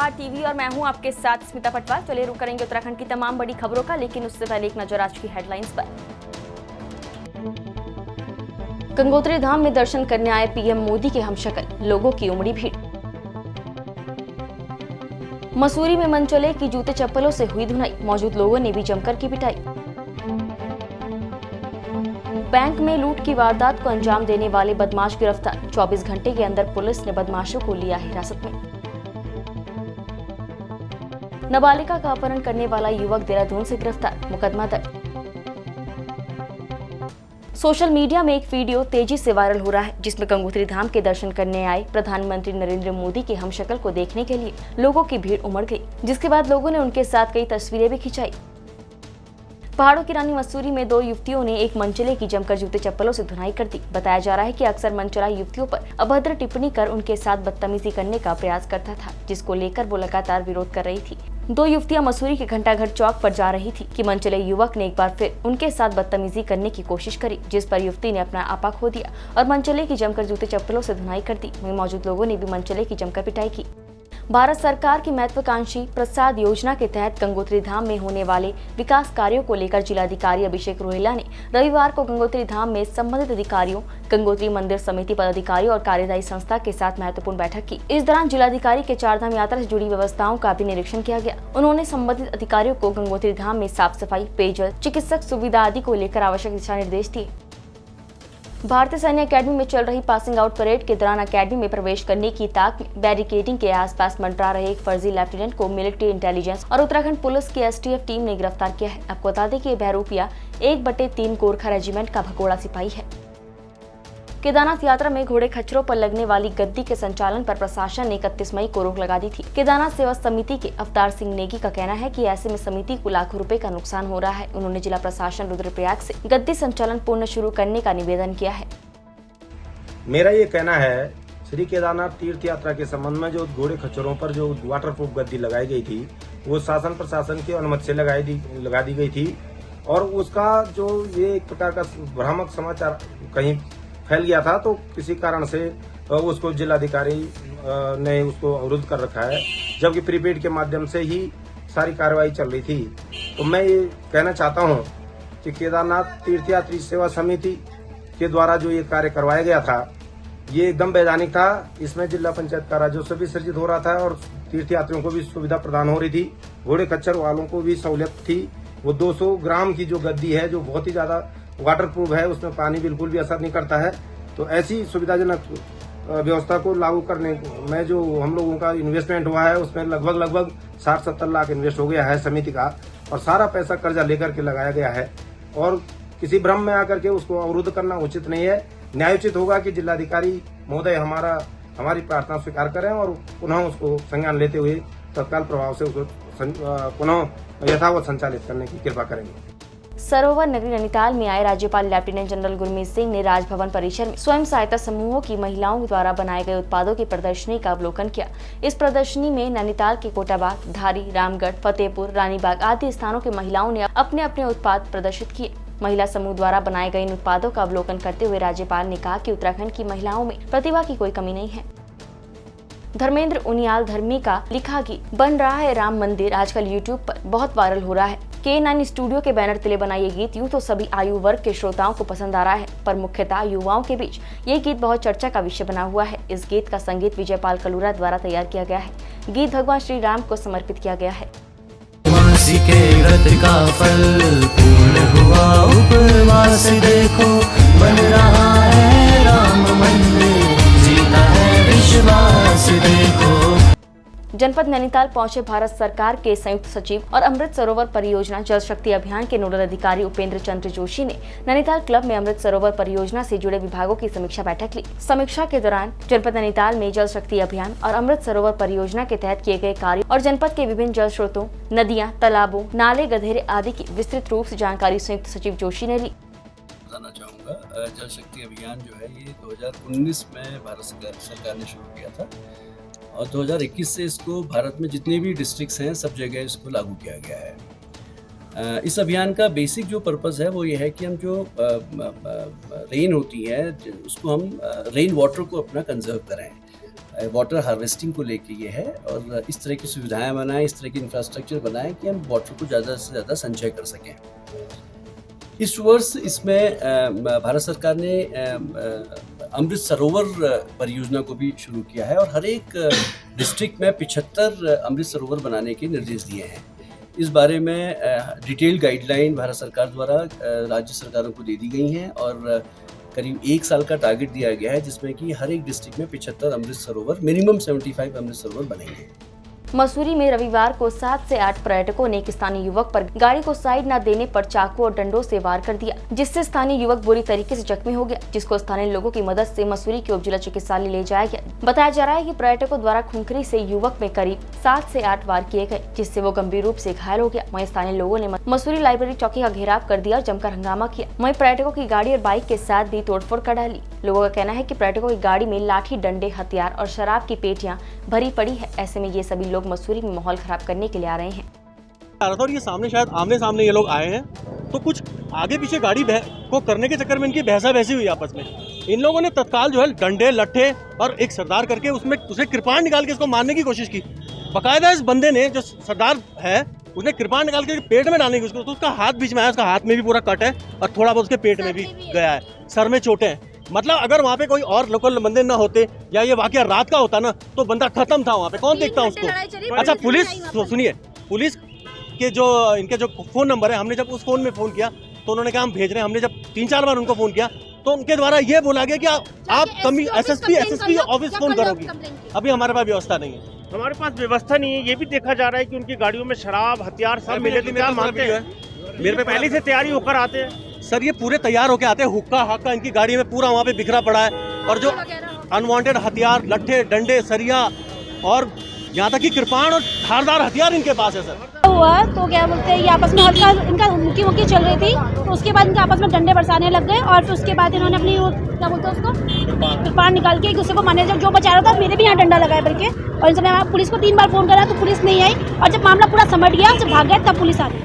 नमस्कार टीवी और मैं हूं आपके साथ स्मिता पटवार। चलिए रुक करेंगे उत्तराखंड की तमाम बड़ी खबरों का, लेकिन उससे पहले एक नजर आज की हेडलाइंस पर। गंगोत्री धाम में दर्शन करने आए पीएम मोदी के हमशक्ल, लोगों की उमड़ी भीड़। मसूरी में मन चले कि जूते चप्पलों से हुई धुनाई, मौजूद लोगों ने भी जमकर की पिटाई। बैंक में लूट की वारदात को अंजाम देने वाले बदमाश गिरफ्तार, 24 घंटे के अंदर पुलिस ने बदमाशों को लिया हिरासत में। नाबालिगा का अपहरण करने वाला युवक देहरादून से गिरफ्तार, मुकदमा दर्ज। सोशल मीडिया में एक वीडियो तेजी से वायरल हो रहा है, जिसमें गंगोत्री धाम के दर्शन करने आए प्रधानमंत्री नरेंद्र मोदी की हमशक्ल को देखने के लिए लोगों की भीड़ उमड़ गई, जिसके बाद लोगों ने उनके साथ कई तस्वीरें भी खिंचाई। पहाड़ों की रानी मसूरी में दो युवतियों ने एक मनचले की जमकर जूते चप्पलों से धुनाई कर दी। बताया जा रहा है कि अक्सर मनचला युवतियों पर अभद्र टिप्पणी कर उनके साथ बदतमीजी करने का प्रयास करता था, जिसको लेकर वो लगातार विरोध कर रही थी। दो युवतियां मसूरी के घंटाघर चौक पर जा रही थी कि मनचले युवक ने एक बार फिर उनके साथ बदतमीजी करने की कोशिश करी, जिस पर युवती ने अपना आपा खो दिया और मनचले की जमकर जूते चप्पलों से धुनाई कर दी। वहीं मौजूद लोगों ने भी मनचले की जमकर पिटाई की। भारत सरकार की महत्वाकांक्षी प्रसाद योजना के तहत गंगोत्री धाम में होने वाले विकास कार्यों को लेकर जिलाधिकारी अभिषेक रोहिला ने रविवार को गंगोत्री धाम में संबंधित अधिकारियों, गंगोत्री मंदिर समिति पदाधिकारियों और कार्यदायी संस्था के साथ महत्वपूर्ण बैठक की। इस दौरान जिलाधिकारी के चारधाम यात्रा से जुड़ी व्यवस्थाओं का भी निरीक्षण किया गया। उन्होंने संबंधित अधिकारियों को गंगोत्री धाम में साफ सफाई, पेयजल, चिकित्सक सुविधा आदि को लेकर आवश्यक दिशा निर्देश दिए। भारतीय सैन्य अकेडमी में चल रही पासिंग आउट परेड के दौरान अकेडमी में प्रवेश करने की ताक में बैरिकेडिंग के आसपास मंडरा रहे एक फर्जी लेफ्टिनेंट को मिलिट्री इंटेलिजेंस और उत्तराखंड पुलिस की एसटीएफ टीम ने गिरफ्तार किया है। आपको बता दें कि बहरूपिया 1/3 गोरखा रेजिमेंट का भगोड़ा सिपाही है। केदारनाथ यात्रा में घोड़े खच्चरों पर लगने वाली गद्दी के संचालन पर प्रशासन ने 31 मई को रोक लगा दी थी। केदारनाथ सेवा समिति के अवतार सिंह नेगी का कहना है कि ऐसे में समिति को लाखों रुपए का नुकसान हो रहा है। उन्होंने जिला प्रशासन रुद्रप्रयाग से गद्दी संचालन पुनः शुरू करने का निवेदन किया है। मेरा ये कहना है, श्री केदारनाथ तीर्थ यात्रा के संबंध में जो घोड़े खच्चरों पर जो वाटरप्रूफ गद्दी लगाई गई थी, वो शासन प्रशासन की अनुमति से लगा दी गई थी और उसका जो ये एक प्रकार का भ्रामक समाचार कहीं फैल गया था, तो किसी कारण से उसको जिलाधिकारी ने उसको अवरुद्ध कर रखा है, जबकि प्रीपेड के माध्यम से ही सारी कार्रवाई चल रही थी। तो मैं ये कहना चाहता हूँ कि केदारनाथ तीर्थयात्री सेवा समिति के द्वारा जो ये कार्य करवाया गया था, ये एकदम वैधानिक था। इसमें जिला पंचायत का राजस्व भी सृजित हो रहा था और तीर्थयात्रियों को भी सुविधा प्रदान हो रही थी, घोड़े खच्चर वालों को भी सहूलियत थी। वो 200 ग्राम की जो गद्दी है, जो बहुत ही ज्यादा वाटरप्रूफ है, उसमें पानी बिल्कुल भी असर नहीं करता है। तो ऐसी सुविधाजनक व्यवस्था को लागू करने में जो हम लोगों का इन्वेस्टमेंट हुआ है, उसमें लगभग 60-70 लाख इन्वेस्ट हो गया है समिति का, और सारा पैसा कर्जा लेकर के लगाया गया है। और किसी भ्रम में आकर के उसको अवरुद्ध करना उचित नहीं है। न्यायोचित होगा कि जिलाधिकारी महोदय हमारी प्रार्थना स्वीकार करें और पुनः उसको संज्ञान लेते हुए तत्काल प्रभाव से उसको पुनः यथावत संचालित करने की कृपा करेंगे। सरोवर नगरी नैनीताल में आए राज्यपाल लेफ्टिनेंट जनरल गुरमीत सिंह ने राजभवन परिसर में स्वयं सहायता समूहों की महिलाओं द्वारा बनाए गए उत्पादों की प्रदर्शनी का अवलोकन किया। इस प्रदर्शनी में नैनीताल के कोटाबाग, धारी, रामगढ़, फतेहपुर, रानीबाग आदि स्थानों की महिलाओं ने अपने अपने उत्पाद प्रदर्शित किए। महिला समूह द्वारा बनाए गए इन उत्पादों का अवलोकन करते हुए राज्यपाल ने कहा कि उत्तराखंड की महिलाओं में प्रतिभा की कोई कमी नहीं है। धर्मेंद्र उनियाल धर्मी का लिखा गीत बन रहा है राम मंदिर आजकल यूट्यूब पर बहुत वायरल हो रहा है। K9 स्टूडियो के बैनर तले बना ये गीत यूं तो सभी आयु वर्ग के श्रोताओं को पसंद आ रहा है, पर मुख्यतः युवाओं के बीच ये गीत बहुत चर्चा का विषय बना हुआ है। इस गीत का संगीत विजयपाल कलूरा द्वारा तैयार किया गया है। गीत भगवान श्री राम को समर्पित किया गया है। के व्रत का फल पूर्ण हुआ, उपवास देखो बन रहा है राम मंदिर, जीता है विश्वास देखो। जनपद नैनीताल पहुंचे भारत सरकार के संयुक्त सचिव और अमृत सरोवर परियोजना जल शक्ति अभियान के नोडल अधिकारी उपेंद्र चंद्र जोशी ने नैनीताल क्लब में अमृत सरोवर परियोजना से जुड़े विभागों की समीक्षा बैठक ली। समीक्षा के दौरान जनपद नैनीताल में जल शक्ति अभियान और अमृत सरोवर परियोजना के तहत किए गए कार्य और जनपद के विभिन्न जल स्रोतों, नदियां, तालाबों, नाले, गधेरे आदि की विस्तृत रूप से जानकारी संयुक्त सचिव जोशी ने ली। बताना चाहूँगा, जल शक्ति अभियान जो है ये 2019 में भारत सरकार ने शुरू किया था और 2021 से इसको भारत में जितने भी डिस्ट्रिक्ट्स हैं सब जगह इसको लागू किया गया है। इस अभियान का बेसिक जो पर्पस है वो ये है कि हम जो रेन होती है उसको हम रेन वाटर को अपना कंजर्व करें। वाटर हार्वेस्टिंग को लेके ये है, और इस तरह की सुविधाएं बनाएं, इस तरह की इंफ्रास्ट्रक्चर बनाएं कि हम वाटर को ज़्यादा से ज़्यादा संचय कर सकें। इस वर्ष इसमें भारत सरकार ने अमृत सरोवर परियोजना को भी शुरू किया है, और हर एक डिस्ट्रिक्ट में 75 अमृत सरोवर बनाने के निर्देश दिए हैं। इस बारे में डिटेल गाइडलाइन भारत सरकार द्वारा राज्य सरकारों को दे दी गई हैं, और करीब 1 साल का टारगेट दिया गया है, जिसमें कि हर एक डिस्ट्रिक्ट में 75 अमृत सरोवर, मिनिमम 75 अमृत सरोवर बनेंगे। मसूरी में रविवार को 7 से 8 पर्यटकों ने एक स्थानीय युवक पर गाड़ी को साइड न देने पर चाकू और डंडों से वार कर दिया, जिससे स्थानीय युवक बुरी तरीके से जख्मी हो गया, जिसको स्थानीय लोगों की मदद से मसूरी के उप जिला चिकित्सालय ले जाया गया। बताया जा रहा है कि पर्यटकों द्वारा खुंखरी से युवक में करीब 7 से 8 वार किए गए, जिससे वो गंभीर रूप से घायल हो गया। वहीं स्थानीय लोगों ने मसूरी लाइब्रेरी चौकी का घेराव कर दिया और जमकर हंगामा किया। वहीं पर्यटकों की गाड़ी और बाइक के साथ भी तोड़फोड़ कर डाली। लोगों का कहना है कि पर्यटकों की गाड़ी में लाठी, डंडे, हथियार और शराब की पेटियां भरी पड़ी है। ऐसे में ये सभी लोग मसूरी में माहौल खराब करने के लिए आ रहे हैं। और ये सामने शायद आमने सामने ये लोग आए हैं, तो कुछ आगे पीछे गाड़ी को करने के चक्कर में इनकी बहसा बहसी हुई आपस में। इन लोगों ने तत्काल जो है डंडे, लट्ठे और एक सरदार करके उसमें उसे कृपाण निकाल के इसको मारने की कोशिश की। बाकायदा इस बंदे ने, जो सरदार है, उसने कृपाण निकाल के पेट में डालने की कोशिश की, तो उसका हाथ बीच में आया, उसका हाथ में भी पूरा कट है और थोड़ा बहुत उसके पेट में भी गया है, सर में चोटें हैं। मतलब अगर वहाँ पे कोई और लोकल बंदे ना होते या ये वाकया रात का होता ना, तो बंदा खत्म था वहाँ पे, कौन देखता उसको। अच्छा, पुलिस सुनिए, पुलिस के जो इनके जो फोन नंबर है, हमने जब उस फोन में फोन किया तो उन्होंने कहा हम भेज रहे हैं। हमने जब 3-4 बार उनको फोन किया तो उनके द्वारा ये बोला गया कि आप एसएसपी ऑफिस फोन करोगी। अभी हमारे पास व्यवस्था नहीं है। हमारे पास व्यवस्था नहीं है। ये भी देखा जा रहा है कि उनकी गाड़ियों में शराब, हथियार सब मिले, तो क्या मानते हैं? मेरे पे पहले से तैयारी होकर आते हैं सर, ये पूरे तैयार होके आते हैं, हुक्का हाक्का इनकी गाड़ी में पूरा वहाँ पे बिखरा पड़ा है, और जो अनवांटेड हथियार, लट्ठे, डंडे, सरिया और यहाँ तक कि कृपाण और धारदार हथियार इनके पास है सर। हुआ तो क्या बोलते हैं, ये आपस में हल्का इनका मुक्की चल रही थी, तो उसके बाद इनके आपस में डंडे बरसाने लग गए, और फिर उसके बाद इन्होंने अपनी क्या बोलते हैं उसको कृपाण निकाल के एक दूसरे को मारने। जब जो बचा रहा था, मेरे भी यहाँ डंडा लगाया बल्कि, और इनसे मैं पुलिस को 3 बार फोन करा तो पुलिस नहीं आई, और जब मामला पूरा समझ गया, जब भाग गया, तब पुलिस आ गई।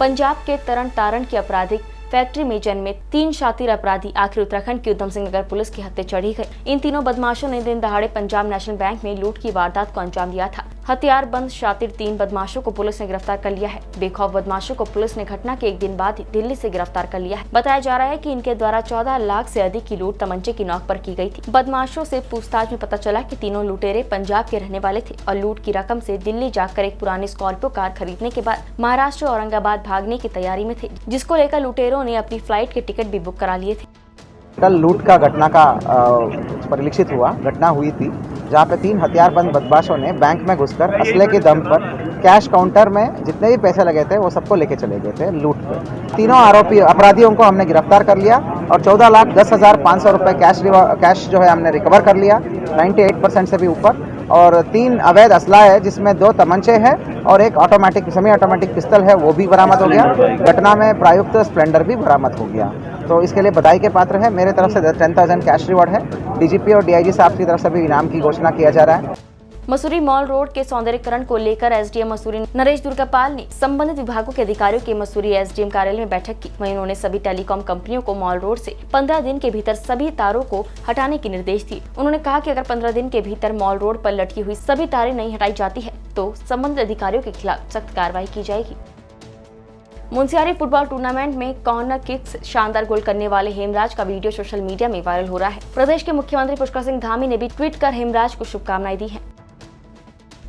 पंजाब के तरन तारण की आपराधिक फैक्ट्री में जन्मे 3 शातिर अपराधी आखिर उत्तराखंड की उधम सिंह नगर पुलिस के हत्थे चढ़ी गए। इन तीनों बदमाशों ने दिन दहाड़े पंजाब नेशनल बैंक में लूट की वारदात को अंजाम दिया था। हथियारबंद शातिर 3 बदमाशों को पुलिस ने गिरफ्तार कर लिया है। बेखौफ बदमाशों को पुलिस ने घटना के एक दिन बाद ही दिल्ली से गिरफ्तार कर लिया है। बताया जा रहा है कि इनके द्वारा 14 लाख से अधिक की लूट तमंचे की नोक पर की गई थी। बदमाशों से पूछताछ में पता चला कि तीनों लुटेरे पंजाब के रहने वाले थे और लूट की रकम से दिल्ली जाकर एक पुरानी स्कॉर्पियो कार खरीदने के बाद महाराष्ट्र औरंगाबाद भागने की तैयारी में थे, जिसको लेकर लुटेरों ने अपनी फ्लाइट के टिकट भी बुक करा लिए थे। कल लूट का घटना का परिलक्षित हुआ घटना हुई थी, जहाँ पे 3 हथियारबंद बदमाशों ने बैंक में घुसकर असले के दम पर कैश काउंटर में जितने भी पैसे लगे थे वो सबको लेके चले गए थे लूट पे। तीनों आरोपी अपराधियों को हमने गिरफ्तार कर लिया और 14,10,500 रुपये कैश जो है हमने रिकवर कर लिया, 98% से भी ऊपर, और 3 अवैध असला है, जिसमें 2 तमंचे हैं और एक ऑटोमेटिक सेमी ऑटोमेटिक पिस्तल है, वो भी बरामद हो गया। घटना में प्रयुक्त स्प्लेंडर भी बरामद हो गया। तो इसके लिए बधाई के पात्र है। मेरे तरफ से 10,000 कैश रिवॉर्ड है। डीजीपी और डीआईजी साहब की तरफ से भी इनाम की घोषणा किया जा रहा है। मसूरी मॉल रोड के सौंदर्यीकरण को लेकर एसडीएम मसूरी नरेश दुर्गापाल ने संबंधित विभागों के अधिकारियों के मसूरी एसडीएम कार्यालय में बैठक की। वहीं उन्होंने सभी टेलीकॉम कंपनियों को मॉल रोड से 15 दिन के भीतर सभी तारों को हटाने के निर्देश दिए। उन्होंने कहा कि अगर 15 दिन के भीतर मॉल रोड पर लटकी हुई सभी तारें नहीं हटाई जाती है तो संबंधित अधिकारियों के खिलाफ सख्त कार्रवाई की जाएगी। मुंसियारी फुटबॉल टूर्नामेंट में कॉर्नर किक से शानदार गोल करने वाले हेमराज का वीडियो सोशल मीडिया में वायरल हो रहा है। प्रदेश के मुख्यमंत्री पुष्कर सिंह धामी ने भी ट्वीट कर हेमराज को शुभकामनाएं दी हैं।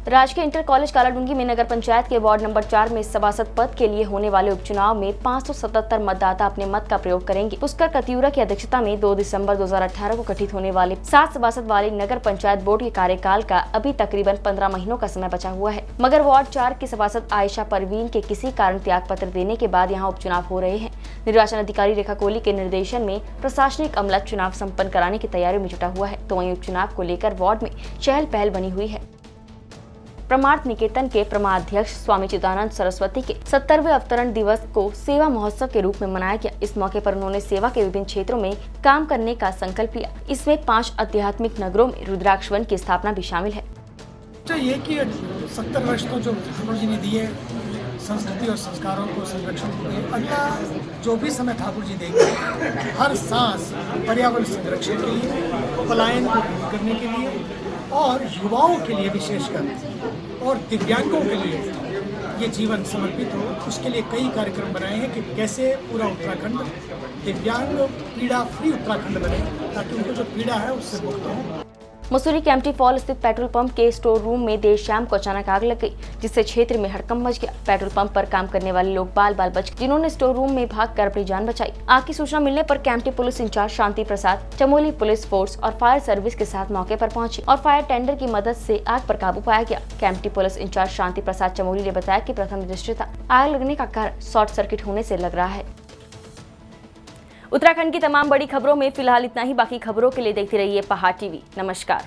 राजकीय इंटर कॉलेज कालाडूंगी में नगर पंचायत के वार्ड नंबर 4 में सभासद पद के लिए होने वाले उपचुनाव में 577 मतदाता अपने मत का प्रयोग करेंगे। पुष्कर कतियूरा की अध्यक्षता में 2 दिसंबर 2018 को गठित होने वाले 7 सभासद वाले नगर पंचायत बोर्ड के कार्यकाल का अभी तकरीबन 15 महीनों का समय बचा हुआ है, मगर वार्ड 4 की सभासद आयशा परवीन के किसी कारण त्याग पत्र देने के बाद यहाँ उपचुनाव हो रहे हैं। निर्वाचन अधिकारी रेखा कोहली के निर्देशन में प्रशासनिक अमला चुनाव सम्पन्न कराने की तैयारियों में जुटा हुआ है, तो वहीं उपचुनाव को लेकर वार्ड में चहल पहल बनी हुई है। परमार्थ निकेतन के परमाध्यक्ष स्वामी चिदानंद सरस्वती के 70वें अवतरण दिवस को सेवा महोत्सव के रूप में मनाया गया। इस मौके पर उन्होंने सेवा के विभिन्न क्षेत्रों में काम करने का संकल्प लिया। इसमें 5 आध्यात्मिक नगरों में रुद्राक्ष वन की स्थापना भी शामिल है। ये कि 70 वर्ष तो जो ठाकुर जी ने दिए संस्कृति और संस्कारों को संरक्षण के लिए, अगला जो भी समय ठाकुर जी देंगे हर सांस पर्यावरण संरक्षण के लिए, पलायन को दूर करने के लिए और युवाओं के लिए विशेषकर और दिव्यांगों के लिए ये जीवन समर्पित हो, उसके लिए कई कार्यक्रम बनाए हैं कि कैसे पूरा उत्तराखंड दिव्यांग पीड़ा फ्री उत्तराखंड बने, ताकि उनको जो पीड़ा है उससे मुक्त हो। मसूरी के एम्प्टी फॉल स्थित पेट्रोल पंप के स्टोर रूम में देर शाम को अचानक आग लग गई, जिससे क्षेत्र में हड़कंप मच गया। पेट्रोल पंप पर काम करने वाले लोग बाल बाल बच गए, जिन्होंने स्टोर रूम में भागकर अपनी जान बचाई। आग की सूचना मिलने पर एम्प्टी पुलिस इंचार्ज शांति प्रसाद, चमोली पुलिस फोर्स और फायर सर्विस के साथ मौके पर पहुंची और फायर टेंडर की मदद से आग पर काबू पाया गया। एम्प्टी पुलिस इंचार्ज शांति प्रसाद चमोली ने बताया कि प्रथम दृष्टया आग लगने का कारण शॉर्ट सर्किट होने से लग रहा है। उत्तराखंड की तमाम बड़ी खबरों में फिलहाल इतना ही। बाकी खबरों के लिए देखते रहिए पहाड़ टीवी। नमस्कार।